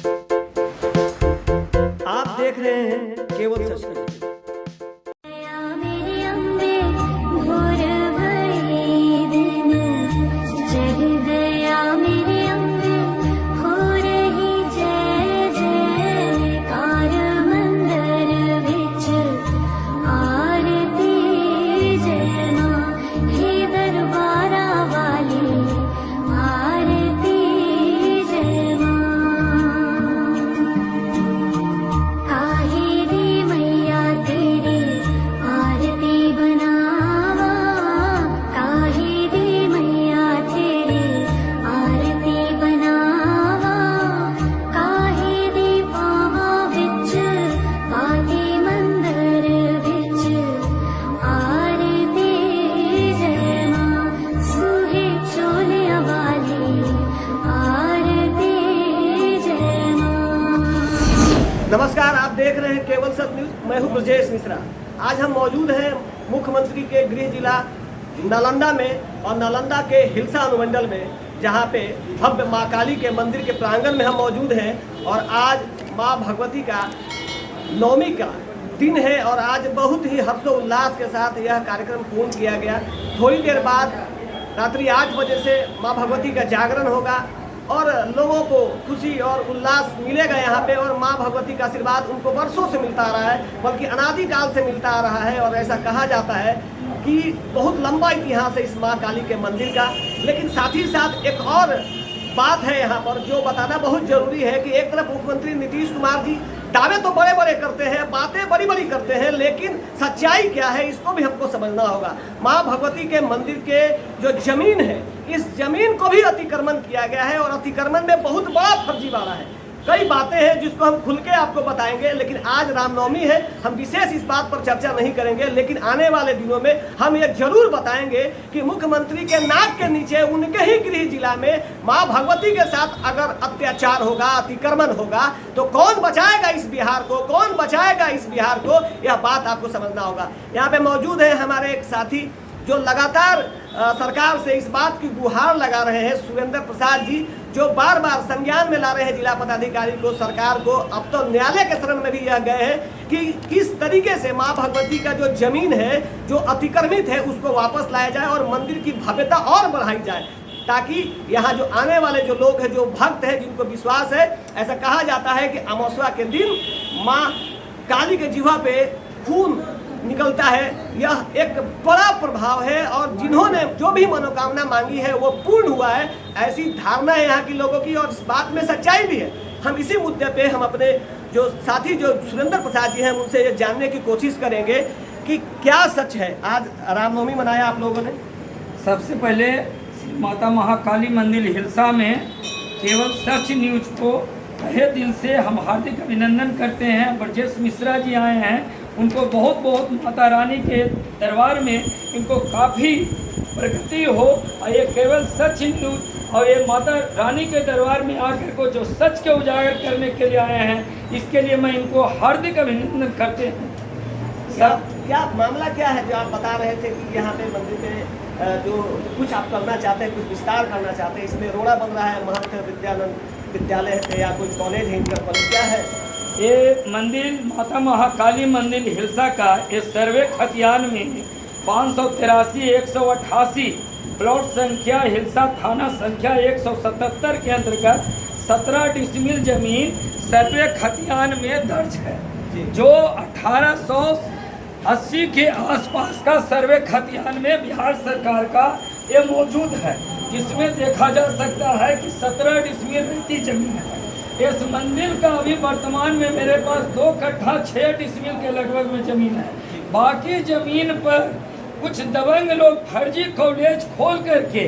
आप देख रहे हैं केवल सच न्यूज। नमस्कार, आप देख रहे हैं केवल सच न्यूज। मैं हूं ब्रजेश मिश्रा। आज हम मौजूद हैं मुख्यमंत्री के गृह जिला नालंदा में और नालंदा के हिलसा अनुमंडल में, जहां पे भव्य मां काली के मंदिर के प्रांगण में हम मौजूद हैं। और आज मां भगवती का नवमी का दिन है और आज बहुत ही हर्षोल्लास के साथ यह कार्यक्रम पूर्ण किया गया। थोड़ी देर बाद रात्रि 8 बजे से मां भगवती का जागरण होगा और लोगों को खुशी और उल्लास मिलेगा यहाँ पे। और माँ भगवती का आशीर्वाद उनको वर्षों से मिलता आ रहा है, बल्कि अनादिकाल से मिलता आ रहा है। और ऐसा कहा जाता है कि बहुत लंबा इतिहास है इस माँ काली के मंदिर का। लेकिन साथ ही साथ एक और बात है यहाँ पर जो बताना बहुत जरूरी है कि एक तरफ मुख्यमंत्री नीतीश कुमार जी दावे तो बड़े बड़े करते हैं, बातें बड़ी बड़ी करते हैं, लेकिन सच्चाई क्या है इसको भी हमको समझना होगा। माँ भगवती के मंदिर के जो जमीन है, इस जमीन को भी अतिक्रमण किया गया है और अतिक्रमण में बहुत बड़ा फर्जीवाड़ा है। कई बातें हैं जिसको हम खुल के आपको बताएंगे, लेकिन आज रामनवमी है, हम विशेष इस बात पर चर्चा नहीं करेंगे। लेकिन आने वाले दिनों में हम ये जरूर बताएंगे कि मुख्यमंत्री के नाक के नीचे उनके ही गृह जिला में माँ भगवती के साथ अगर अत्याचार होगा, अतिक्रमण होगा, तो कौन बचाएगा इस बिहार को, कौन बचाएगा इस बिहार को, यह बात आपको समझना होगा। यहाँ पे मौजूद है हमारे एक साथी जो लगातार सरकार से इस बात की गुहार लगा रहे हैं, सुरेंद्र प्रसाद जी, जो बार बार संज्ञान में ला रहे हैं जिला पदाधिकारी को, सरकार को। अब तो न्यायालय के शरण में भी यह गए हैं कि किस तरीके से मां भगवती का जो जमीन है, जो अतिक्रमित है, उसको वापस लाया जाए और मंदिर की भव्यता और बढ़ाई जाए, ताकि यहाँ जो आने वाले जो लोग हैं, जो भक्त हैं, जिनको विश्वास है, ऐसा कहा जाता है कि अमावस्या के दिन माँ काली के जिह्वा पे खून निकलता है। यह एक बड़ा प्रभाव है और जिन्होंने जो भी मनोकामना मांगी है वो पूर्ण हुआ है, ऐसी धारणा है यहाँ की लोगों की। और इस बात में सच्चाई भी है। हम इसी मुद्दे पे हम अपने जो साथी जो सुरेंद्र प्रसाद जी हैं उनसे ये जानने की कोशिश करेंगे कि क्या सच है। आज रामनवमी मनाया आप लोगों ने। सबसे पहले माता महाकाली मंदिर हिलसा में केवल सच न्यूज को तहे दिल से हम हार्दिक अभिनंदन करते हैं। ब्रजेश मिश्रा जी आए हैं, उनको बहुत बहुत माता रानी के दरबार में इनको काफ़ी प्रगति हो और ये केवल सच न्यूज और ये माता रानी के दरबार में आकर को जो सच के उजागर करने के लिए आए हैं, इसके लिए मैं इनको हार्दिक अभिनंदन करते हैं। क्या मामला क्या है जो आप बता रहे थे कि यहाँ पे मंदिर में जो कुछ आप करना चाहते हैं, कुछ विस्तार करना चाहते हैं, इसमें रोड़ा बन रहा है, महंत विद्यानंद विद्यालय है या कोई कॉलेज है, इंटर कॉलेज क्या है? ये मंदिर माता महाकाली मंदिर हिलसा का इस सर्वे खतियान में 583 188 प्लॉट संख्या हिलसा थाना संख्या 177 के अंतर्गत 17 डिसमिल जमीन सर्वे खतियान में दर्ज है, जो 1880 के आसपास का सर्वे खतियान में बिहार सरकार का ये मौजूद है, जिसमें देखा जा सकता है कि 17 डिसमिल रहती जमीन है। इस मंदिर का अभी वर्तमान में मेरे पास 2 कट्ठा 6 डिसमिल के लगभग में जमीन है। बाकी जमीन पर कुछ दबंग लोग फर्जी कॉलेज खोल करके,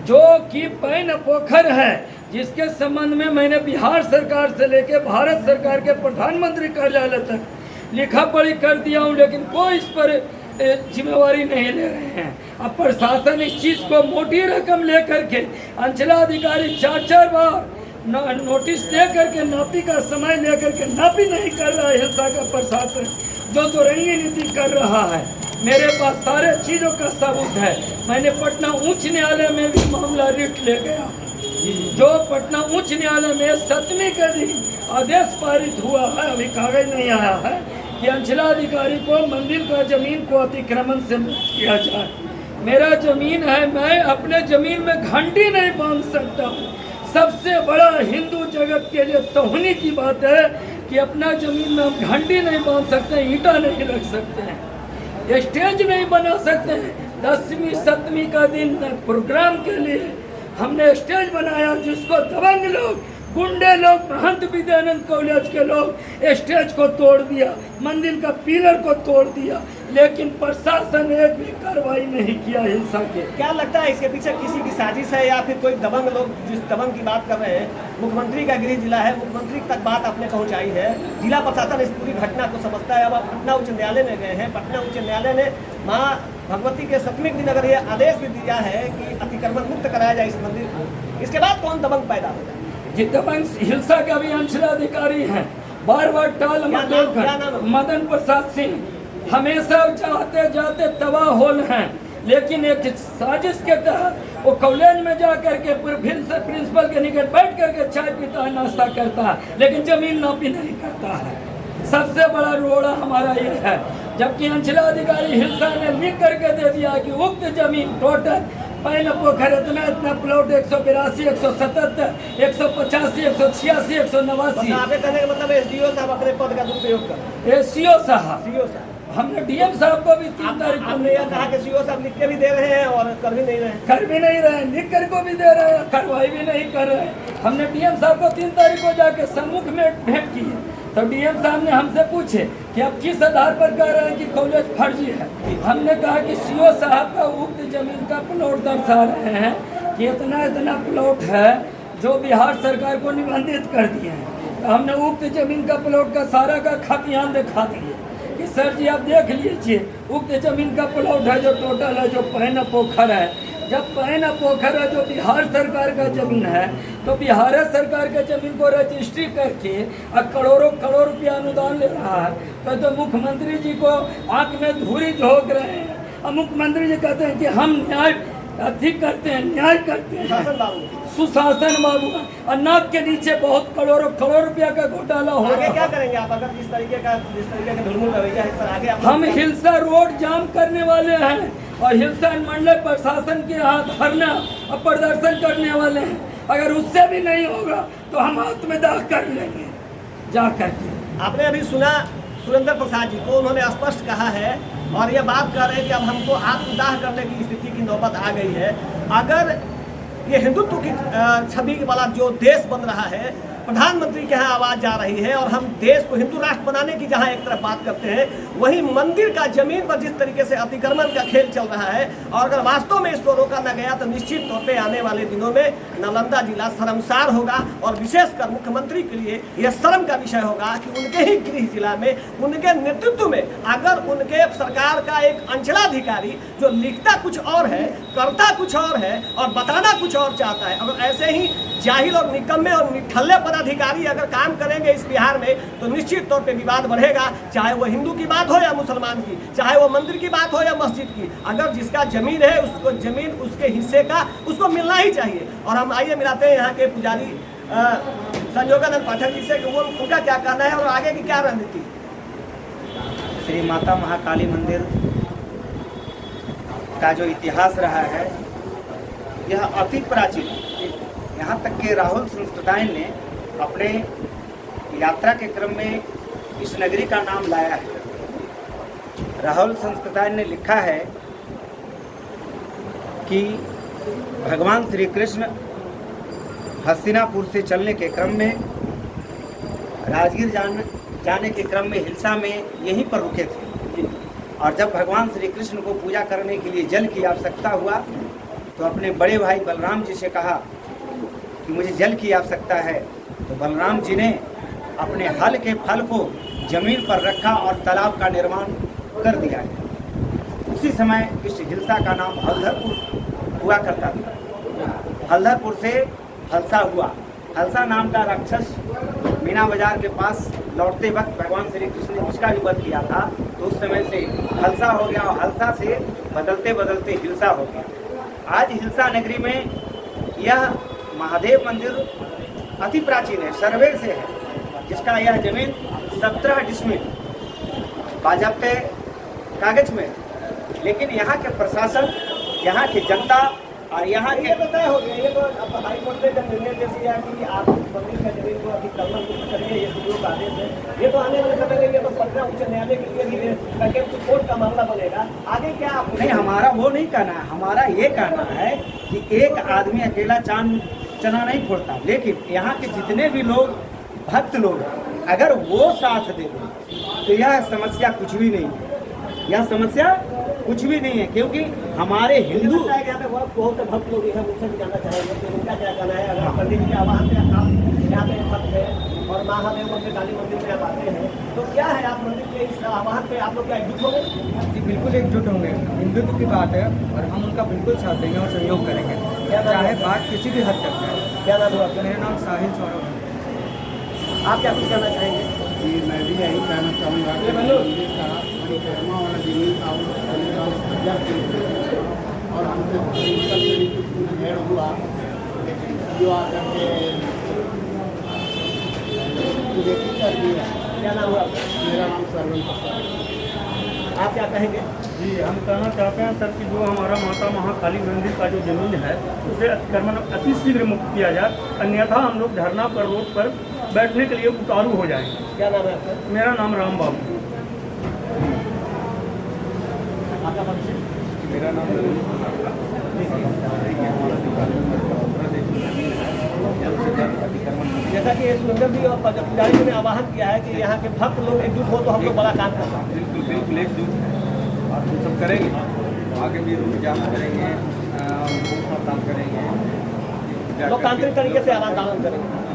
जो कि पैन पोखर है, जिसके संबंध में मैंने बिहार सरकार से लेकर भारत सरकार के प्रधानमंत्री कार्यालय तक लिखा पढ़ी कर दिया हूँ, लेकिन कोई इस पर जिम्मेवारी नहीं ले रहे हैं। अब प्रशासन इस चीज़ को मोटी रकम लेकर के अंचलाधिकारी 4-4 बार नोटिस दे करके नापी का समय लेकर के नापी नहीं कर रहा है। हिलसा का प्रशासन जो दुरंगी नीति कर रहा है, मेरे पास सारे चीज़ों का सबूत है। मैंने पटना उच्च न्यायालय में भी मामला रिट ले गया। जो पटना उच्च न्यायालय में 7वीं के दिन आदेश पारित हुआ है, अभी कागज नहीं आया है, कि अंचलाधिकारी को मंदिर का जमीन को अतिक्रमण से मुक्त किया जाए। मेरा जमीन है, मैं अपने जमीन में घंटी नहीं बांध सकता हूँ। सबसे बड़ा हिंदू जगत के लिए तोहनी की बात है कि अपना जमीन में हम घंटी नहीं बांध सकते, ईंटा नहीं रख सकते हैं, स्टेज नहीं बना सकते हैं। 10वीं 7वीं का दिन प्रोग्राम के लिए हमने स्टेज बनाया, जिसको दबंग लोग, गुंडे लोग, महंत विद्यानंद कॉलेज के लोग स्टेज को तोड़ दिया, मंदिर का पिलर को तोड़ दिया, लेकिन प्रशासन एक भी कार्रवाई नहीं किया हिंसा के। क्या लगता है इसके पीछे किसी की साजिश है या फिर कोई दबंग लोग, जिस दबंग की बात कर रहे हैं, मुख्यमंत्री का गृह जिला है, मुख्यमंत्री तक बात आपने पहुंचाई है, जिला प्रशासन इस पूरी घटना को समझता है। अब आप पटना उच्च न्यायालय में गए हैं, पटना उच्च न्यायालय ने माँ भगवती के 7वें दिन अगर ये आदेश भी दिया है कि अतिक्रमण मुक्त कराया जाए इस मंदिर को, इसके बाद कौन दबंग पैदा होगा? ये दबंग हिंसा के भी अंचलाधिकारी हैं, बार बार टाल मदन प्रसाद सिंह हमेशा जाते जाते तबाह होल हैं, लेकिन एक साजिश के तहत वो कॉलेज में जा करके प्रिंसिपल के निकट बैठ करके चाय पीता है, नाश्ता करता है, लेकिन जमीन नापी नहीं करता है। सबसे बड़ा रोड़ा हमारा ये है, जबकि अंचलाधिकारी हिंसा ने लिख करके दे दिया कि उक्त जमीन टोटल पैन पोखर इतना प्लॉट 182, 177, 185, 186, 189। आपके कहने का मतलब एसडीओ साहब अपने पद का दुरुपयोग कर, एसडीओ साहब, सीओ साहब, हमने डीएम साहब को भी 3 तारीख को हमने यह कहा कि सीओ साहब लिख के भी दे रहे हैं और कर भी नहीं रहे हैं। कर भी नहीं रहे, लिख कर को भी दे रहे हैं, कार्रवाई भी नहीं कर रहे हैं। हमने डीएम साहब को 3 तारीख को जाके सम्मुख में भेंट की है, तो डीएम साहब ने हमसे पूछे कि आप किस आधार पर कह रहे हैं कि कॉलेज फर्जी है। हमने कहा कि सीओ साहब का उक्त जमीन का प्लॉट दर्शा रहे हैं कि इतना प्लॉट है जो बिहार सरकार को निबंधित कर दिए हैं। तो हमने उक्त जमीन का प्लॉट का सारा का खतियान दिखा दिए कि सर जी आप देख लीजिए, उक्त जमीन का प्लॉट है जो टोटल है, जो पैन पोखर है, जब पैन पोखर है जो बिहार सरकार का जमीन है, तो बिहार सरकार के जमीन को रजिस्ट्री करके करोड़ों रुपया अनुदान ले रहा है। तो मुख्यमंत्री जी को आंख में धूरी झोंक रहे हैं, और मुख्यमंत्री जी कहते हैं कि हम न्याय अधिक करते हैं, न्याय करते हैं, सुशासन बाबू, और नाक के नीचे बहुत करोड़ों रुपया का घोटाला हो रहा है। क्या करेंगे आप अगर जिस तरीके का ढुलमुल रवैया है, इस पर आगे हम हिलसा रोड जाम करने वाले हैं और हिलसा मंडल प्रशासन के यहाँ धरना और प्रदर्शन करने वाले हैं। अगर उससे भी नहीं होगा तो हम आत्मदाह कर लेंगे जा करके। आपने अभी सुना सुरेंद्र प्रसाद जी को, उन्होंने स्पष्ट कहा है और ये बात कर रहे हैं कि अब हमको आत्मदाह करने की स्थिति की नौबत आ गई है। अगर ये हिंदुत्व की छवि वाला जो देश बन रहा है, प्रधानमंत्री के यहाँ आवाज़ जा रही है और हम देश को हिंदू राष्ट्र बनाने की जहाँ एक तरफ बात करते हैं, वहीं मंदिर का जमीन पर जिस तरीके से अतिक्रमण का खेल चल रहा है, और अगर वास्तव में इसको रोका न गया तो निश्चित तौर पे आने वाले दिनों में नालंदा जिला शर्मसार होगा। और विशेषकर मुख्यमंत्री के लिए यह शर्म का विषय होगा कि उनके ही गृह जिला में, उनके नेतृत्व में अगर उनके सरकार का एक अंचलाधिकारी जो लिखता कुछ और है, करता कुछ और है और बताना कुछ और चाहता है, अगर ऐसे ही जाहिल और निकम्मे और निठल्ले पदाधिकारी अगर काम करेंगे इस बिहार में, तो निश्चित तौर पे विवाद बढ़ेगा। चाहे वो हिंदू की बात हो या मुसलमान की, चाहे वो मंदिर की बात हो या मस्जिद की, अगर जिसका जमीन है उसको जमीन उसके हिस्से का उसको मिलना ही चाहिए। और हम आइए मिलाते हैं यहाँ के पुजारी संयोगानंद पाठक जी से कि वो उनका क्या कहना है और आगे की क्या रणनीति। श्री माता महाकाली मंदिर का जो इतिहास रहा है यह अति प्राचीन, यहाँ तक कि राहुल संस्कृतायन ने अपने यात्रा के क्रम में इस नगरी का नाम लाया है। राहुल संस्कृतायन ने लिखा है कि भगवान श्री कृष्ण हस्तिनापुर से चलने के क्रम में राजगीर जाने के क्रम में हिलसा में यहीं पर रुके थे, और जब भगवान श्री कृष्ण को पूजा करने के लिए जल की आवश्यकता हुआ तो अपने बड़े भाई बलराम जी से कहा कि मुझे जल की आवश्यकता है। तो बलराम जी ने अपने हल के फल को जमीन पर रखा और तालाब का निर्माण कर दिया। उसी समय इस हिलसा का नाम हल्दरपुर हुआ करता था। हल्दरपुर से हलसा हुआ। हलसा नाम का राक्षस मीना बाजार के पास लौटते वक्त भगवान श्री कृष्ण ने उसका भी वध किया था, तो उस समय से हलसा हो गया और हलसा से बदलते बदलते हिलसा हो गया। आज हिलसा नगरी में यह महादेव मंदिर अति प्राचीन है, सर्वे से है, जिसका यह जमीन 17 डिसमिल बाज़ाब्ते कागज में, लेकिन यहाँ के प्रशासन, यहाँ की जनता और यहाँ के ये तो तय हो गया, ये तो अब हाई कोर्ट ने जब निर्णय दे दिया कि आप मंदिर का जमीन को अतिक्रमण मुक्त करिए, ये सीओ का आदेश है। ये तो आने वाले समय में ये तो पटना उच्च न्यायालय के लिए भी कंटेम्प्ट कोर्ट का मामला बनेगा। आगे क्या आप नहीं, हमारा वो नहीं कहना है, हमारा ये कहना है कि एक आदमी अकेला चना नहीं फोड़ता, लेकिन यहाँ के जितने भी लोग भक्त लोग अगर वो साथ दे तो यह समस्या कुछ भी नहीं है, यह समस्या कुछ भी नहीं है, क्योंकि हमारे हिंदू यहाँ पे बहुत से भक्त लोग हैं, उनसे भी जानना चाहेंगे कि उनका क्या कहना है। अगर पंडित जी के आह्वान पे आप यहाँ पे भक्त हैं और महादेव मंदिर काली मंदिर में आप आते हैं, तो क्या है आप मंदिर के इस आह्वान पे आप लोग क्या एकजुट होंगे? जी बिल्कुल एकजुट होंगे, हिंदुत्व की बात है और हम उनका बिल्कुल साथ देंगे और सहयोग करेंगे, चाहे बात किसी भी हद तक है। क्या नाम है आपका? मेरा नाम साहिल सौरभ है। आप क्या कुछ कहना चाहेंगे? जी मैं भी यही कहना चाहूँगा कि मंदिर का परिक्रमा वाला जमीन का कब्जा किए और हमसे भयंकर से कुछ मुठभेड़ हुआ, लेकिन जो आकर के देखी कर दिया। क्या नाम हुआ आपका? मेरा नाम सरवन प्रसाद। आप क्या कहेंगे? जी हम कहना चाहते हैं सर कि जो हमारा माता महाकाली मंदिर का जो जमीन है उसे अतिक्रमण अतिशीघ्र मुक्त किया जाए, अन्यथा हम लोग धरना पर रोड पर बैठने के लिए उतारू हो जाएंगे। क्या नाम है आपका? मेरा नाम राम बाबू। आपका परिचय? मेरा नाम जैसा कि सुरेंद्र जी और पुजारी जी ने आह्वान किया है कि यहाँ के भक्त लोग एकजुट हो तो हम लोग बड़ा काम कर सकते हैं। बिल्कुल बिल्कुल एकजुट और हम सब करेंगे, आगे भी रुक जाम करेंगे, काम करेंगे, लोकतांत्रिक तरीके से आंदोलन करेंगे।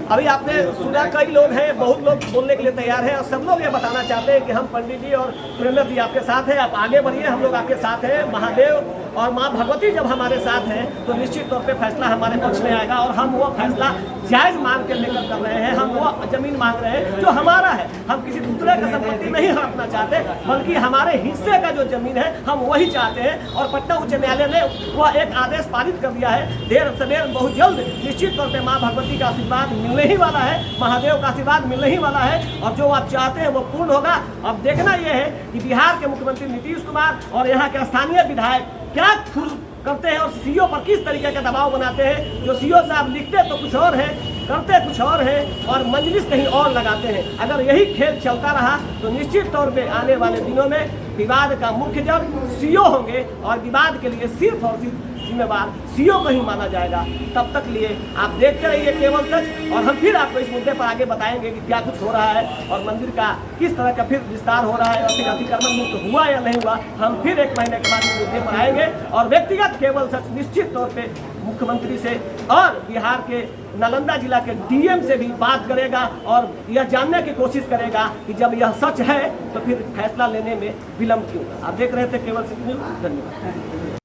अभी आपने सुना कई लोग हैं, बहुत लोग बोलने के लिए तैयार हैं और सब लोग ये बताना चाहते हैं कि हम पंडित जी और सुरेंद्र जी आपके साथ हैं, आप आगे बढ़िए, हम लोग आपके साथ हैं। महादेव और माँ भगवती जब हमारे साथ हैं तो निश्चित तौर पे फैसला हमारे पक्ष में आएगा और हम वो फैसला जायज मांग के लेकर कर रहे हैं। हम वो जमीन मांग रहे हैं जो हमारा है, हम किसी दूसरे का संपत्ति नहीं हड़पना चाहते, बल्कि हमारे हिस्से का जो जमीन है हम वही चाहते हैं। और पटना उच्च न्यायालय ने वह एक आदेश पारित कर दिया है। देर सवेर बहुत जल्द निश्चित तौर पर माँ भगवती का आशीर्वाद मिलने ही वाला है, महादेव का आशीर्वाद मिलने ही वाला है और जो आप चाहते हैं वो पूर्ण होगा। अब देखना यह है कि बिहार के मुख्यमंत्री नीतीश कुमार और यहाँ के स्थानीय विधायक क्या करते हैं और सीओ पर किस तरीके का दबाव बनाते हैं। जो सीओ साहब लिखते तो कुछ और है, करते कुछ और है और मजलिस कहीं और लगाते हैं। अगर यही खेल चलता रहा तो निश्चित तौर पे आने वाले दिनों में विवाद का मुख्य जड़ सीओ होंगे और विवाद के लिए सिर्फ और सिर्फ जिम्मेवार सीओ को ही माना जाएगा। तब तक लिए आप देखते रहिए केवल सच और हम फिर आपको इस मुद्दे पर आगे बताएंगे कि क्या कुछ हो रहा है और मंदिर का किस तरह का फिर विस्तार हो रहा है और फिर अतिक्रमण मुक्त हुआ या नहीं हुआ। हम फिर 1 महीने के बाद इस मुद्दे पर आएंगे और व्यक्तिगत केवल सच निश्चित तौर पे मुख्यमंत्री से और बिहार के नालंदा जिला के डीएम से भी बात करेगा और यह जानने की कोशिश करेगा कि जब यह सच है तो फिर फैसला लेने में विलंब क्यों। आप देख रहे थे केवल सच न्यूज़। धन्यवाद।